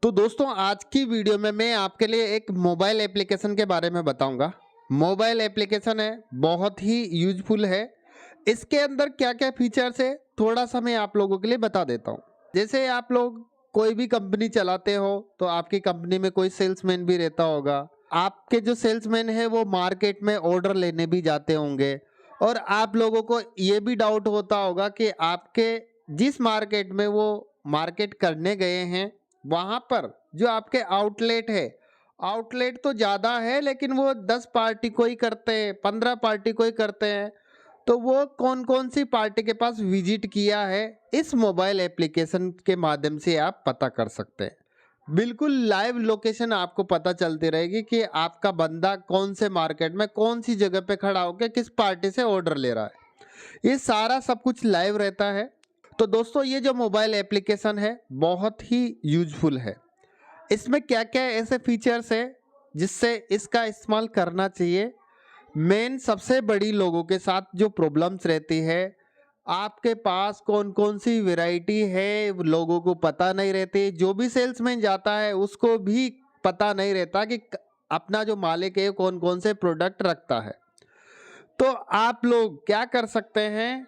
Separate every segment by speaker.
Speaker 1: तो दोस्तों आज की वीडियो में मैं आपके लिए एक मोबाइल एप्लीकेशन के बारे में बताऊंगा। मोबाइल एप्लीकेशन है, बहुत ही यूजफुल है। इसके अंदर क्या क्या फीचर्स है थोड़ा सा मैं आप लोगों के लिए बता देता हूँ। जैसे आप लोग कोई भी कंपनी चलाते हो तो आपकी कंपनी में कोई सेल्समैन भी रहता होगा। आपके जो सेल्समैन है वो मार्केट में ऑर्डर लेने भी जाते होंगे और आप लोगों को ये भी डाउट होता होगा कि आपके जिस मार्केट में वो मार्केट करने गए हैं वहां पर जो आपके आउटलेट है, आउटलेट तो ज़्यादा है लेकिन वो 10 पार्टी को ही करते हैं, 15 पार्टी को ही करते हैं। तो वो कौन कौन सी पार्टी के पास विजिट किया है इस मोबाइल एप्लीकेशन के माध्यम से आप पता कर सकते हैं। बिल्कुल लाइव लोकेशन आपको पता चलती रहेगी कि आपका बंदा कौन से मार्केट में कौन सी जगह पे खड़ा होकर किस पार्टी से ऑर्डर ले रहा है। ये सारा सब कुछ लाइव रहता है। तो दोस्तों ये जो मोबाइल एप्लीकेशन है बहुत ही यूजफुल है। इसमें क्या क्या ऐसे फीचर्स है जिससे इसका इस्तेमाल करना चाहिए। मेन सबसे बड़ी लोगों के साथ जो प्रॉब्लम्स रहती है, आपके पास कौन कौन सी वैरायटी है वो लोगों को पता नहीं रहती। जो भी सेल्समैन जाता है उसको भी पता नहीं रहता कि अपना जो मालिक है कौन कौन से प्रोडक्ट रखता है। तो आप लोग क्या कर सकते हैं,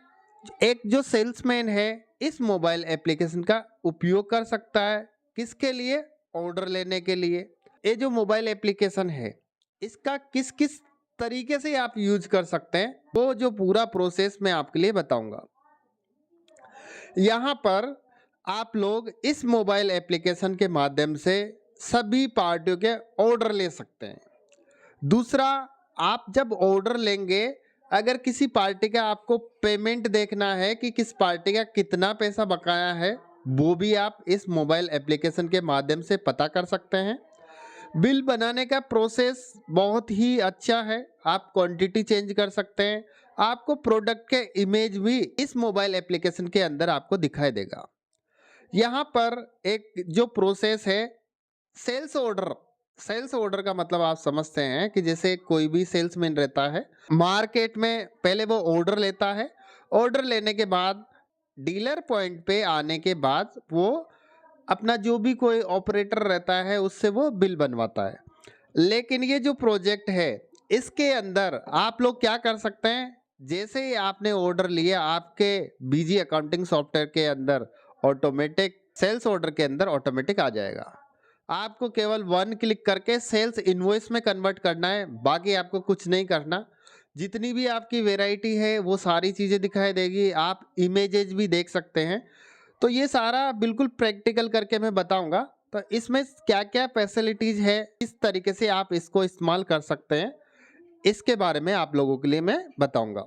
Speaker 1: एक जो सेल्समैन है इस मोबाइल एप्लीकेशन का उपयोग कर सकता है। किसके लिए? ऑर्डर लेने के लिए। ये जो मोबाइल एप्लीकेशन है इसका किस किस तरीके से आप यूज कर सकते हैं वो जो पूरा प्रोसेस मैं आपके लिए बताऊंगा। यहाँ पर आप लोग इस मोबाइल एप्लीकेशन के माध्यम से सभी पार्टियों के ऑर्डर ले सकते हैं। दूसरा, आप जब ऑर्डर लेंगे, अगर किसी पार्टी का आपको पेमेंट देखना है कि किस पार्टी का कितना पैसा बकाया है, वो भी आप इस मोबाइल एप्लीकेशन के माध्यम से पता कर सकते हैं। बिल बनाने का प्रोसेस बहुत ही अच्छा है, आप क्वांटिटी चेंज कर सकते हैं। आपको प्रोडक्ट के इमेज भी इस मोबाइल एप्लीकेशन के अंदर आपको दिखाई देगा। यहाँ पर एक जो प्रोसेस है, सेल्स ऑर्डर। सेल्स ऑर्डर का मतलब आप समझते हैं कि जैसे कोई भी सेल्समैन रहता है मार्केट में, पहले वो ऑर्डर लेता है। ऑर्डर लेने के बाद डीलर पॉइंट पे आने के बाद वो अपना जो भी कोई ऑपरेटर रहता है उससे वो बिल बनवाता है। लेकिन ये जो प्रोजेक्ट है इसके अंदर आप लोग क्या कर सकते हैं, जैसे ही आपने ऑर्डर लिया आपके बीजी अकाउंटिंग सॉफ्टवेयर के अंदर ऑटोमेटिक सेल्स ऑर्डर के अंदर ऑटोमेटिक आ जाएगा। आपको केवल वन क्लिक करके सेल्स इनवॉइस में कन्वर्ट करना है, बाकी आपको कुछ नहीं करना। जितनी भी आपकी वैरायटी है वो सारी चीज़ें दिखाई देगी, आप इमेजेस भी देख सकते हैं। तो ये सारा बिल्कुल प्रैक्टिकल करके मैं बताऊंगा। तो इसमें क्या क्या फैसिलिटीज है, किस तरीके से आप इसको इस्तेमाल कर सकते हैं, इसके बारे में आप लोगों के लिए मैं बताऊंगा।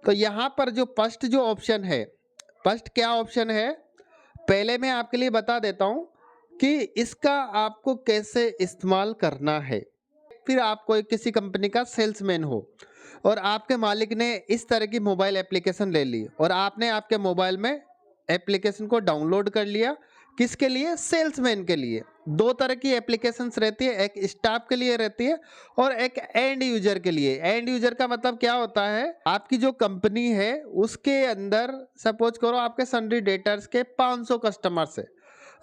Speaker 1: तो यहाँ पर जो फर्स्ट जो ऑप्शन है, फर्स्ट क्या ऑप्शन है पहले मैं आपके लिए बता देता हूँ कि इसका आपको कैसे इस्तेमाल करना है। फिर आप कोई किसी कंपनी का सेल्समैन हो और आपके मालिक ने इस तरह की मोबाइल एप्लीकेशन ले ली और आपने आपके मोबाइल में एप्लीकेशन को डाउनलोड कर लिया। किसके लिए? सेल्समैन के लिए। दो तरह की एप्लीकेशंस रहती है, एक स्टाफ के लिए रहती है और एक एंड यूजर के लिए। एंड यूजर का मतलब क्या होता है, आपकी जो कंपनी है उसके अंदर सपोज करो आपके सन्ड्री डेटर्स के 500 कस्टमर्स है।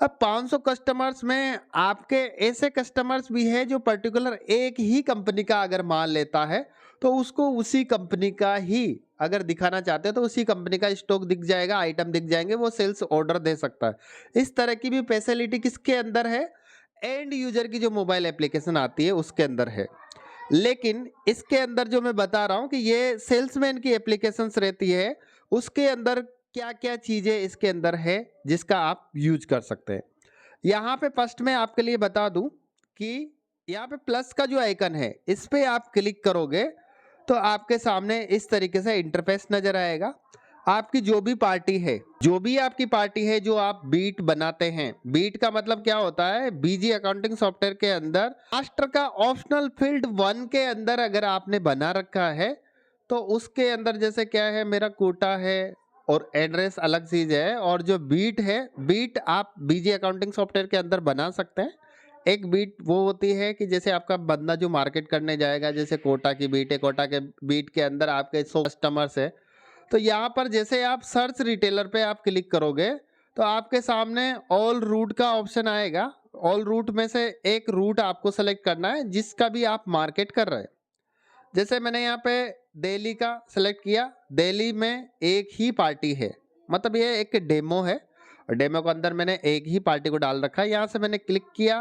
Speaker 1: अब 500 कस्टमर्स में आपके ऐसे कस्टमर्स भी है जो पर्टिकुलर एक ही कंपनी का अगर माल लेता है तो उसको उसी कंपनी का ही अगर दिखाना चाहते हैं तो उसी कंपनी का स्टॉक दिख जाएगा, आइटम दिख जाएंगे, वो सेल्स ऑर्डर दे सकता है। इस तरह की भी फैसिलिटी किसके अंदर है? एंड यूजर की जो मोबाइल एप्लीकेशन आती है उसके अंदर है। लेकिन इसके अंदर जो मैं बता रहा हूं कि ये सेल्समैन की एप्लीकेशंस रहती है, उसके अंदर क्या क्या चीजें इसके अंदर है जिसका आप यूज कर सकते हैं। यहाँ पे फर्स्ट में आपके लिए बता दूं कि यहाँ पे प्लस का जो आइकन है इस पे आप क्लिक करोगे तो आपके सामने इस तरीके से इंटरफेस नजर आएगा। आपकी जो भी पार्टी है, जो भी आपकी पार्टी है, जो आप बीट बनाते हैं, बीट का मतलब क्या होता है, बीजी अकाउंटिंग सॉफ्टवेयर के अंदर मास्टर का ऑप्शनल फील्ड 1 के अंदर अगर आपने बना रखा है तो उसके अंदर जैसे क्या है, मेरा कोटा है और एड्रेस अलग चीज है, और जो बीट है, बीट आप बीजी अकाउंटिंग सॉफ्टवेयर के अंदर बना सकते हैं। एक बीट वो होती है कि जैसे आपका बंदा जो मार्केट करने जाएगा, जैसे कोटा की बीट है, कोटा के बीट के अंदर आपके 100 कस्टमर्स है। तो यहाँ पर जैसे आप सर्च रिटेलर पे आप क्लिक करोगे तो आपके सामने ऑल रूट का ऑप्शन आएगा। ऑल रूट में से एक रूट आपको सेलेक्ट करना है जिसका भी आप मार्केट कर रहे हैं। जैसे मैंने यहाँ पे दिल्ली का सेलेक्ट किया, दिल्ली में एक ही पार्टी है, मतलब ये एक डेमो है और डेमो के अंदर मैंने एक ही पार्टी को डाल रखा है। यहाँ से मैंने क्लिक किया,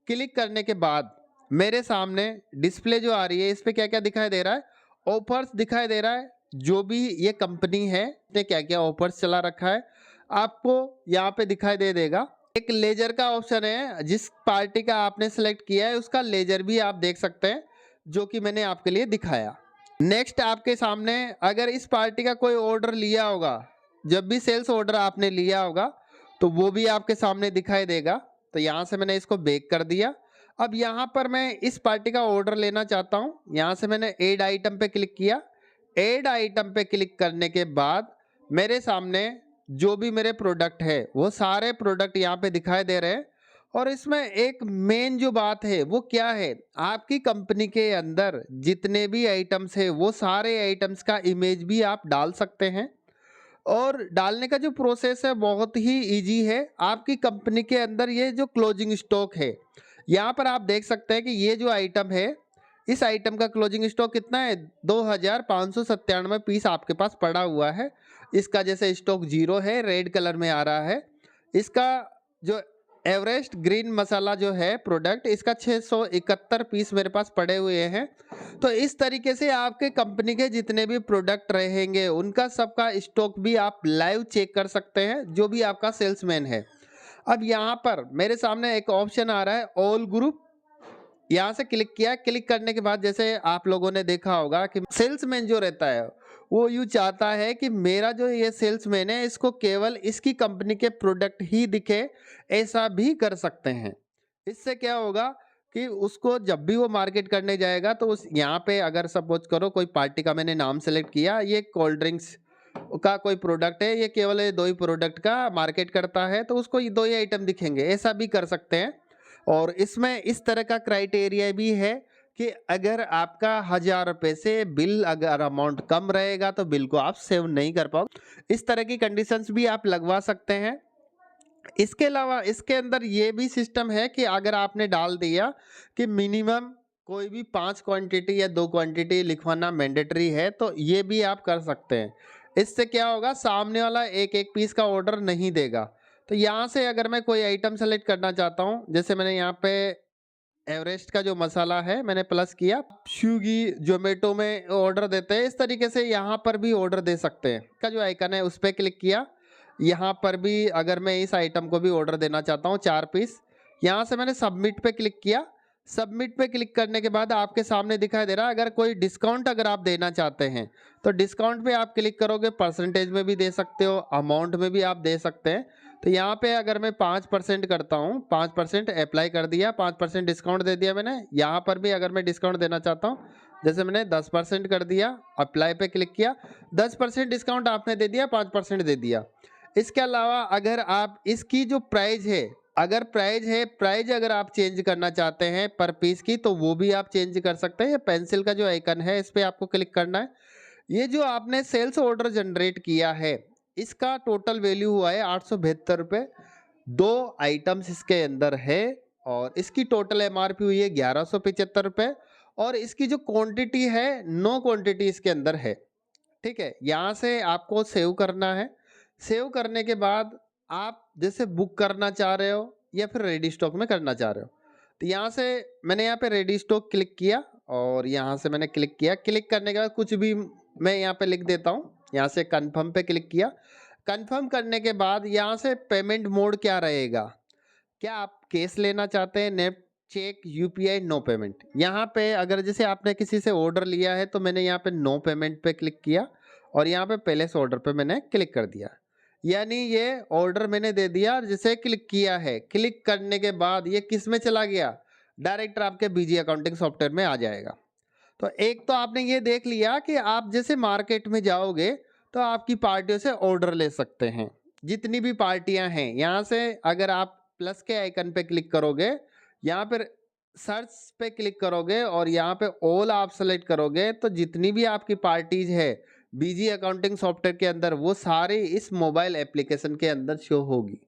Speaker 1: क्लिक करने के बाद मेरे सामने डिस्प्ले जो आ रही है इस पे क्या क्या दिखाई दे रहा है, ऑफर्स दिखाई दे रहा है। जो भी ये कंपनी है ने क्या क्या ऑफर्स चला रखा है आपको यहाँ पे दिखाई दे देगा। एक लेजर का ऑप्शन है, जिस पार्टी का आपने सेलेक्ट किया है उसका लेजर भी आप देख सकते हैं, जो कि मैंने आपके लिए दिखाया। नेक्स्ट आपके सामने अगर इस पार्टी का कोई ऑर्डर लिया होगा, जब भी सेल्स ऑर्डर आपने लिया होगा तो वो भी आपके सामने दिखाई देगा। तो यहाँ से मैंने इसको बैक कर दिया। अब यहाँ पर मैं इस पार्टी का ऑर्डर लेना चाहता हूँ, यहाँ से मैंने ऐड आइटम पे क्लिक किया। ऐड आइटम पे क्लिक करने के बाद मेरे सामने जो भी मेरे प्रोडक्ट है वो सारे प्रोडक्ट यहाँ पे दिखाई दे रहे हैं। और इसमें एक मेन जो बात है वो क्या है, आपकी कंपनी के अंदर जितने भी आइटम्स है वो सारे आइटम्स का इमेज भी आप डाल सकते हैं। और डालने का जो प्रोसेस है बहुत ही इजी है। आपकी कंपनी के अंदर ये जो क्लोजिंग स्टॉक है, यहाँ पर आप देख सकते हैं कि ये जो आइटम है इस आइटम का क्लोजिंग स्टॉक कितना है, 2597 पीस आपके पास पड़ा हुआ है। इसका जैसे स्टॉक 0 है, रेड कलर में आ रहा है। इसका जो एवरेस्ट ग्रीन मसाला जो है प्रोडक्ट, इसका 671 पीस मेरे पास पड़े हुए हैं। तो इस तरीके से आपके कंपनी के जितने भी प्रोडक्ट रहेंगे उनका सबका स्टॉक भी आप लाइव चेक कर सकते हैं, जो भी आपका सेल्समैन है। अब यहाँ पर मेरे सामने एक ऑप्शन आ रहा है ऑल ग्रुप, यहाँ से क्लिक किया। क्लिक करने के बाद जैसे आप लोगों ने देखा होगा कि सेल्समैन जो रहता है वो यूँ चाहता है कि मेरा जो ये सेल्समैन है इसको केवल इसकी कंपनी के प्रोडक्ट ही दिखे, ऐसा भी कर सकते हैं। इससे क्या होगा कि उसको जब भी वो मार्केट करने जाएगा तो उस यहाँ पे अगर सपोज करो कोई पार्टी का मैंने नाम सेलेक्ट किया, ये कोल्ड ड्रिंक्स का कोई प्रोडक्ट है, ये केवल ये 2 ही प्रोडक्ट का मार्केट करता है तो उसको ये 2 ही आइटम दिखेंगे, ऐसा भी कर सकते हैं। और इसमें इस तरह का क्राइटेरिया भी है कि अगर आपका 1000 रुपये से बिल अगर अमाउंट कम रहेगा तो बिल को आप सेव नहीं कर पाओगे। इस तरह की कंडीशंस भी आप लगवा सकते हैं। इसके अलावा इसके अंदर ये भी सिस्टम है कि अगर आपने डाल दिया कि मिनिमम कोई भी 5 क्वांटिटी या 2 क्वांटिटी लिखवाना मैंडेटरी है तो ये भी आप कर सकते हैं। इससे क्या होगा, सामने वाला एक एक पीस का ऑर्डर नहीं देगा। तो यहाँ से अगर मैं कोई आइटम सेलेक्ट करना चाहता हूँ, जैसे मैंने यहाँ पे एवरेस्ट का जो मसाला है मैंने प्लस किया, स्विगी जोमेटो में ऑर्डर देते हैं, इस तरीके से यहाँ पर भी ऑर्डर दे सकते हैं। का जो आइकन है उस पर क्लिक किया, यहाँ पर भी अगर मैं इस आइटम को भी ऑर्डर देना चाहता हूँ 4 पीस, यहाँ से मैंने सबमिट पे क्लिक किया। सबमिट पे क्लिक करने के बाद आपके सामने दिखाई दे रहा है अगर कोई डिस्काउंट अगर आप देना चाहते हैं तो डिस्काउंट पे आप क्लिक करोगे, परसेंटेज में भी दे सकते हो, अमाउंट में भी आप दे सकते हैं। तो यहाँ पे अगर मैं 5% करता हूँ, 5% अप्लाई कर दिया, 5% डिस्काउंट दे दिया मैंने। यहाँ पर भी अगर मैं डिस्काउंट देना चाहता हूँ, जैसे मैंने 10% कर दिया, अप्लाई पे क्लिक किया, 10% डिस्काउंट आपने दे दिया, 5% दे दिया। इसके अलावा अगर आप इसकी जो प्राइस है, अगर प्राइस अगर आप चेंज करना चाहते हैं पर पीस की तो वो भी आप चेंज कर सकते हैं। ये पेंसिल का जो आइकन है इस पर आपको क्लिक करना है। ये जो आपने सेल्स ऑर्डर जनरेट किया है इसका टोटल वैल्यू हुआ है 872 रुपये। 2 आइटम्स इसके अंदर है और इसकी टोटल एमआरपी हुई है 1175 रुपये और इसकी जो क्वांटिटी है 9 क्वांटिटी इसके अंदर है। ठीक है, यहाँ से आपको सेव करना है। सेव करने के बाद आप जैसे बुक करना चाह रहे हो या फिर रेडी स्टॉक में करना चाह रहे हो तो यहाँ से मैंने यहाँ पे रेडी स्टॉक क्लिक किया और यहाँ से मैंने क्लिक किया। क्लिक करने के बाद कुछ भी मैं यहाँ पे लिख देता हूँ, यहाँ से कंफर्म पे क्लिक किया। कंफर्म करने के बाद यहाँ से पेमेंट मोड क्या रहेगा, क्या आप कैश लेना चाहते हैं, net, cheque, UPI, no payment. यहाँ पे अगर जैसे आपने किसी से ऑर्डर लिया है तो मैंने यहाँ पे नो पेमेंट पे क्लिक किया और यहाँ पे पहले से ऑर्डर पे मैंने क्लिक कर दिया, यानी ये ऑर्डर मैंने दे दिया और जिसे क्लिक किया है। क्लिक करने के बाद ये किस में चला गया, डायरेक्ट आपके बीजी अकाउंटिंग सॉफ्टवेयर में आ जाएगा। तो एक तो आपने ये देख लिया कि आप जैसे मार्केट में जाओगे तो आपकी पार्टियों से ऑर्डर ले सकते हैं, जितनी भी पार्टियां हैं। यहाँ से अगर आप प्लस के आइकन पे क्लिक करोगे, यहाँ पर सर्च पे क्लिक करोगे और यहाँ पे ऑल आप सेलेक्ट करोगे तो जितनी भी आपकी पार्टीज है बीजी अकाउंटिंग सॉफ्टवेयर के अंदर वो सारी इस मोबाइल एप्लीकेशन के अंदर शो होगी।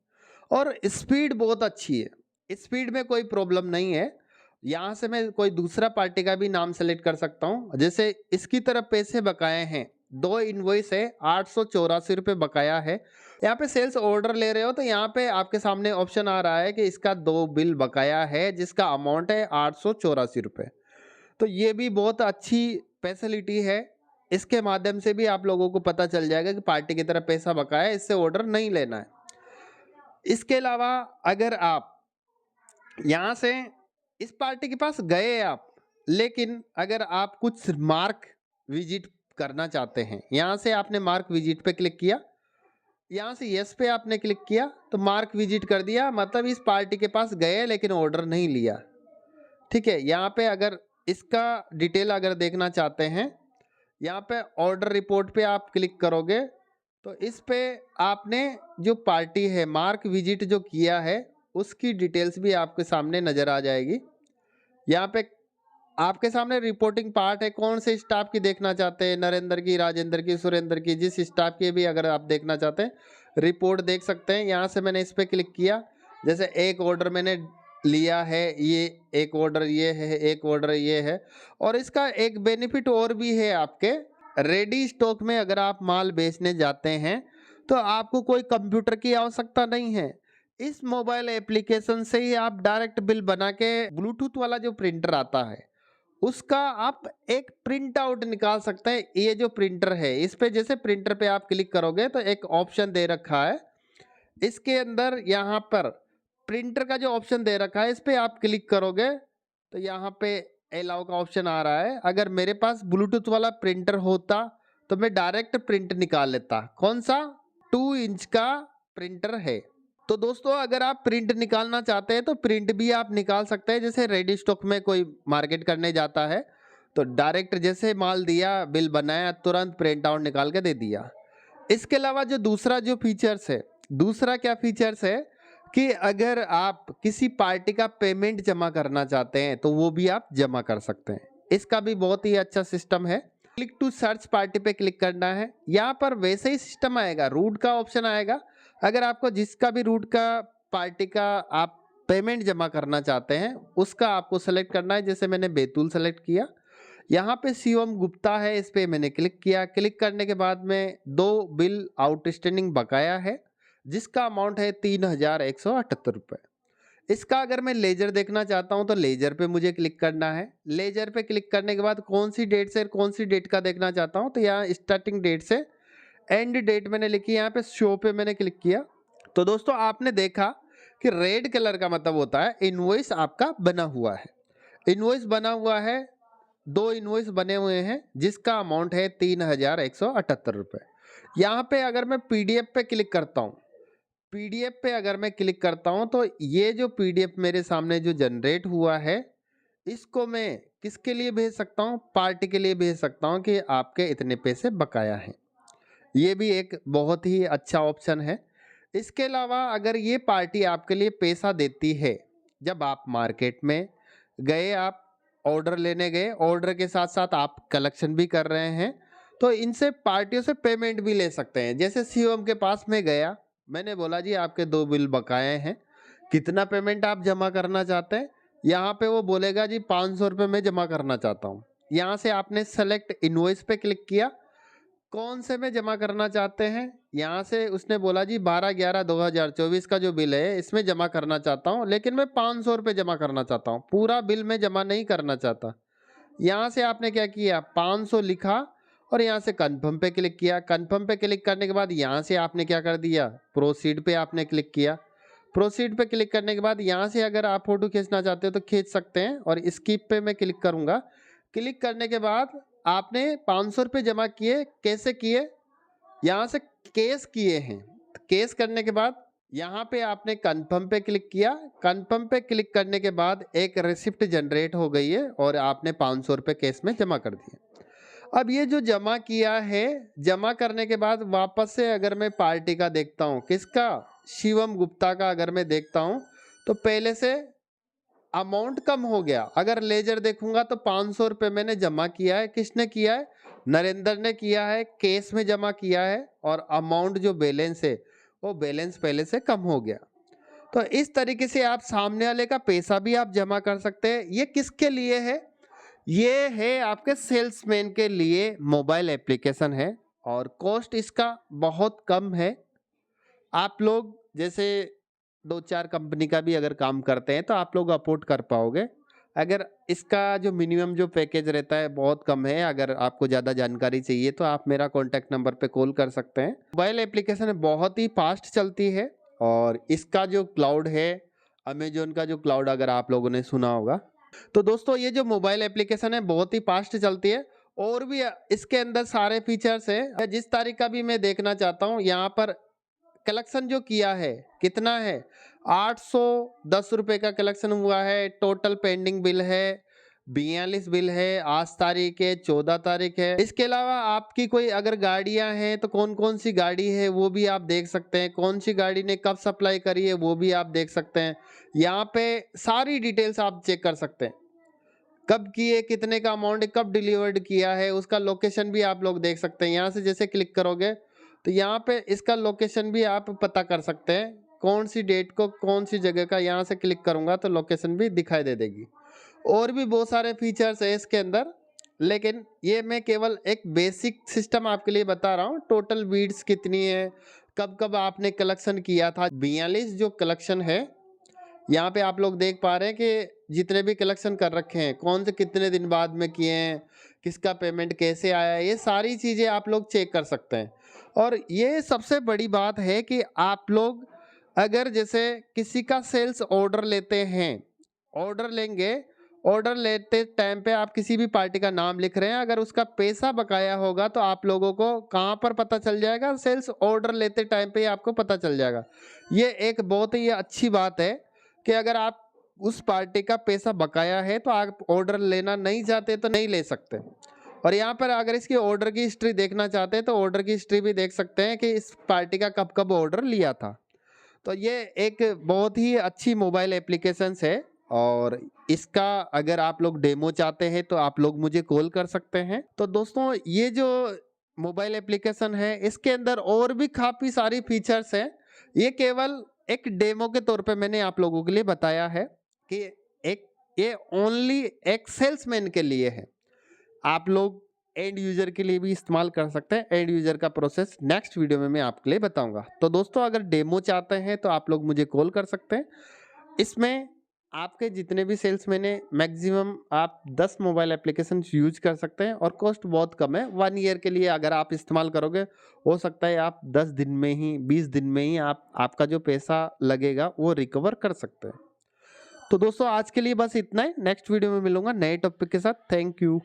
Speaker 1: और स्पीड बहुत अच्छी है, स्पीड में कोई प्रॉब्लम नहीं है। यहाँ से मैं कोई दूसरा पार्टी का भी नाम सेलेक्ट कर सकता हूँ। जैसे इसकी तरफ पैसे बकाए हैं, 2 इनवॉइस है, 884 रुपये बकाया है। यहाँ पे सेल्स ऑर्डर ले रहे हो तो यहाँ पे आपके सामने ऑप्शन आ रहा है कि इसका 2 बिल बकाया है जिसका अमाउंट है 884 रुपये। तो ये भी बहुत अच्छी फैसिलिटी है। इसके माध्यम से भी आप लोगों को पता चल जाएगा कि पार्टी की तरफ पैसा बकाया है, इससे ऑर्डर नहीं लेना है। इसके अलावा अगर आप यहाँ से इस पार्टी के पास गए आप, लेकिन अगर आप कुछ मार्क विजिट करना चाहते हैं, यहाँ से आपने मार्क विजिट पे क्लिक किया, यहाँ से यस पे आपने क्लिक किया तो मार्क विजिट कर दिया, मतलब इस पार्टी के पास गए लेकिन ऑर्डर नहीं लिया। ठीक है, यहाँ पे अगर इसका डिटेल अगर देखना चाहते हैं, यहाँ पे ऑर्डर रिपोर्ट पे आप क्लिक करोगे तो इस पे आपने जो पार्टी है मार्क विजिट जो किया है उसकी डिटेल्स भी आपके सामने नज़र आ जाएगी। यहाँ पे आपके सामने रिपोर्टिंग पार्ट है, कौन से स्टाफ की देखना चाहते हैं, नरेंद्र की, राजेंद्र की, सुरेंद्र की, जिस स्टाफ की भी अगर आप देखना चाहते हैं रिपोर्ट देख सकते हैं। यहाँ से मैंने इस पर क्लिक किया, जैसे एक ऑर्डर मैंने लिया है, ये एक ऑर्डर ये है, एक ऑर्डर ये है। और इसका एक बेनिफिट और भी है, आपके रेडी स्टॉक में अगर आप माल बेचने जाते हैं तो आपको कोई कंप्यूटर की आवश्यकता नहीं है। इस मोबाइल एप्लीकेशन से ही आप डायरेक्ट बिल बना के, ब्लूटूथ वाला जो प्रिंटर आता है उसका आप एक प्रिंट आउट निकाल सकते हैं। ये जो प्रिंटर है इस पे जैसे प्रिंटर पे आप क्लिक करोगे तो एक ऑप्शन दे रखा है, इसके अंदर यहाँ पर प्रिंटर का जो ऑप्शन दे रखा है इस पे आप क्लिक करोगे तो यहाँ पे अलाउ का ऑप्शन आ रहा है। अगर मेरे पास ब्लूटूथ वाला प्रिंटर होता तो मैं डायरेक्ट प्रिंट निकाल लेता। कौन सा? 2 इंच का प्रिंटर है। तो दोस्तों अगर आप प्रिंट निकालना चाहते हैं तो प्रिंट भी आप निकाल सकते हैं। जैसे रेडी स्टॉक में कोई मार्केट करने जाता है तो डायरेक्ट जैसे माल दिया, बिल बनाया, तुरंत प्रिंट आउट निकाल के दे दिया। इसके अलावा जो दूसरा जो फीचर्स है, दूसरा क्या फीचर्स है कि अगर आप किसी पार्टी का पेमेंट जमा करना चाहते हैं तो वो भी आप जमा कर सकते हैं। इसका भी बहुत ही अच्छा सिस्टम है। क्लिक टू सर्च पार्टी पे क्लिक करना है, यहाँ पर वैसे ही सिस्टम आएगा, रूट का ऑप्शन आएगा। अगर आपको जिसका भी रूट का पार्टी का आप पेमेंट जमा करना चाहते हैं उसका आपको सेलेक्ट करना है। जैसे मैंने बैतूल सेलेक्ट किया, यहाँ पे शिवम गुप्ता है, इस पे मैंने क्लिक किया। क्लिक करने के बाद में 2 बिल आउटस्टैंडिंग बकाया है जिसका अमाउंट है 3178 रुपये। इसका अगर मैं लेजर देखना चाहता हूं तो लेजर पे मुझे क्लिक करना है। लेजर पे क्लिक करने के बाद कौन सी डेट से कौन सी डेट का देखना चाहता हूं तो यहाँ स्टार्टिंग डेट से एंड डेट मैंने लिखी, यहाँ पे शो पे मैंने क्लिक किया। तो दोस्तों आपने देखा कि रेड कलर का मतलब होता है इनवॉइस आपका बना हुआ है। इनवॉइस बना हुआ है, 2 इनवॉइस बने हुए हैं जिसका अमाउंट है 3178 रुपये। यहाँ पे अगर मैं पीडीएफ पे क्लिक करता हूँ, पीडीएफ पे अगर मैं क्लिक करता हूँ तो ये जो पीडीएफ मेरे सामने जो जनरेट हुआ है इसको मैं किसके लिए भेज सकता हूँ? पार्टी के लिए भेज सकता हूँ कि आपके इतने पैसे बकाया हैं। ये भी एक बहुत ही अच्छा ऑप्शन है। इसके अलावा अगर ये पार्टी आपके लिए पैसा देती है, जब आप मार्केट में गए, आप ऑर्डर लेने गए, ऑर्डर के साथ साथ आप कलेक्शन भी कर रहे हैं तो इनसे पार्टियों से पेमेंट भी ले सकते हैं। जैसे सीओएम के पास में गया, मैंने बोला जी आपके 2 बिल बकाए हैं, कितना पेमेंट आप जमा करना चाहते हैं? यहाँ पे वो बोलेगा जी 500 रुपये में जमा करना चाहता हूँ। यहाँ से आपने सेलेक्ट इनवॉइस पे क्लिक किया, कौन से में जमा करना चाहते हैं? यहाँ से उसने बोला जी 12/11/2024 का जो बिल है इसमें जमा करना चाहता हूँ, लेकिन मैं 500 रुपये जमा करना चाहता हूँ, पूरा बिल में जमा नहीं करना चाहता। यहाँ से आपने क्या किया, 500 लिखा और यहाँ से कन्फर्म पे क्लिक किया। कन्फर्म पे क्लिक करने के बाद यहाँ से आपने क्या कर दिया, प्रोसीड पे आपने क्लिक किया। प्रोसीड पे क्लिक करने के बाद यहाँ से अगर आप फोटो खींचना चाहते हो तो खींच सकते हैं और स्किप पे मैं क्लिक करूँगा। क्लिक करने के बाद आपने 500 रुपये जमा किए, कैसे किए? यहाँ से केस किए हैं। केस करने के बाद यहाँ पे आपने कन्फर्म पे क्लिक किया। कन्फर्म पे क्लिक करने के बाद एक रिसिप्ट जनरेट हो गई है और आपने 500 रुपये केस में जमा कर दिए। अब ये जो जमा किया है, जमा करने के बाद वापस से अगर मैं पार्टी का देखता हूँ, किसका? शिवम गुप्ता का अगर मैं देखता हूँ तो पहले से अमाउंट कम हो गया। अगर लेजर देखूंगा तो 500 रुपये मैंने जमा किया है। किसने किया है? नरेंद्र ने किया है, केस में जमा किया है और अमाउंट जो बैलेंस है वो बैलेंस पहले से कम हो गया। तो इस तरीके से आप सामने वाले का पैसा भी आप जमा कर सकते हैं। ये किसके लिए है? ये है आपके सेल्समैन के लिए मोबाइल एप्लीकेशन है और कॉस्ट इसका बहुत कम है। आप लोग जैसे 2-4 कंपनी का भी अगर काम करते हैं तो आप लोग अफोर्ड कर पाओगे। अगर इसका जो मिनिमम जो पैकेज रहता है बहुत कम है। अगर आपको ज़्यादा जानकारी चाहिए तो आप मेरा कॉन्टैक्ट नंबर पे कॉल कर सकते हैं। मोबाइल एप्लीकेशन बहुत ही फास्ट चलती है और इसका जो क्लाउड है, अमेज़न का जो क्लाउड अगर आप लोगों ने सुना होगा। तो दोस्तों ये जो मोबाइल एप्लीकेशन है बहुत ही फास्ट चलती है और भी इसके अंदर सारे फीचर्स है। जिस तारीख का भी मैं देखना चाहता हूँ यहाँ पर कलेक्शन जो किया है कितना है, 810 रुपए का कलेक्शन हुआ है। टोटल पेंडिंग बिल है 42 बिल है। आज तारीख है 14 तारीख है। इसके अलावा आपकी कोई अगर गाड़ियां हैं तो कौन कौन सी गाड़ी है वो भी आप देख सकते हैं। कौन सी गाड़ी ने कब सप्लाई करी है वो भी आप देख सकते हैं। यहाँ पे सारी डिटेल्स आप चेक कर सकते हैं। कब किए, कितने का अमाउंट, कब डिलीवर्ड किया है, उसका लोकेशन भी आप लोग देख सकते हैं। यहाँ से जैसे क्लिक करोगे तो यहाँ पे इसका लोकेशन भी आप पता कर सकते हैं। कौन सी डेट को कौन सी जगह का, यहाँ से क्लिक करूँगा तो लोकेशन भी दिखाई दे देगी। और भी बहुत सारे फीचर्स है इसके अंदर, लेकिन ये मैं केवल एक बेसिक सिस्टम आपके लिए बता रहा हूँ। टोटल बीड्स कितनी है, कब कब आपने कलेक्शन किया था। 42 जो कलेक्शन है यहाँ पे आप लोग देख पा रहे हैं कि जितने भी कलेक्शन कर रखे हैं कौन से कितने दिन बाद में किए हैं, किसका पेमेंट कैसे आया, ये सारी चीज़ें आप लोग चेक कर सकते हैं। और ये सबसे बड़ी बात है कि आप लोग अगर जैसे किसी का सेल्स ऑर्डर लेते हैं, ऑर्डर लेंगे, ऑर्डर लेते टाइम पे आप किसी भी पार्टी का नाम लिख रहे हैं, अगर उसका पैसा बकाया होगा तो आप लोगों को कहाँ पर पता चल जाएगा? सेल्स ऑर्डर लेते टाइम पे ही आपको पता चल जाएगा। ये एक बहुत ही अच्छी बात है कि अगर आप उस पार्टी का पैसा बकाया है तो आप ऑर्डर लेना नहीं चाहते तो नहीं ले सकते। और यहाँ पर अगर इसकी ऑर्डर की हिस्ट्री देखना चाहते हैं तो ऑर्डर की हिस्ट्री भी देख सकते हैं कि इस पार्टी का कब कब ऑर्डर लिया था। तो ये एक बहुत ही अच्छी मोबाइल एप्लीकेशंस है और इसका अगर आप लोग डेमो चाहते हैं तो आप लोग मुझे कॉल कर सकते हैं। तो दोस्तों ये जो मोबाइल एप्लीकेशन है इसके अंदर और भी काफ़ी सारी फीचर्स हैं। ये केवल एक डेमो के तौर पे मैंने आप लोगों के लिए बताया है कि एक ये ओनली एक सेल्समैन के लिए है। आप लोग एंड यूजर के लिए भी इस्तेमाल कर सकते हैं। एंड यूजर का प्रोसेस नेक्स्ट वीडियो में मैं आपके लिए बताऊंगा। तो दोस्तों अगर डेमो चाहते हैं तो आप लोग मुझे कॉल कर सकते हैं। इसमें आपके जितने भी सेल्समैन है मैक्सिमम आप 10 मोबाइल एप्लीकेशन यूज कर सकते हैं और कॉस्ट बहुत कम है। 1 ईयर के लिए अगर आप इस्तेमाल करोगे हो सकता है आप 10 दिन में ही 20 दिन में ही आपका जो पैसा लगेगा वो रिकवर कर सकते हैं। तो दोस्तों आज के लिए बस इतना ही। नेक्स्ट वीडियो में मिलूंगा नए टॉपिक के साथ। Thank you.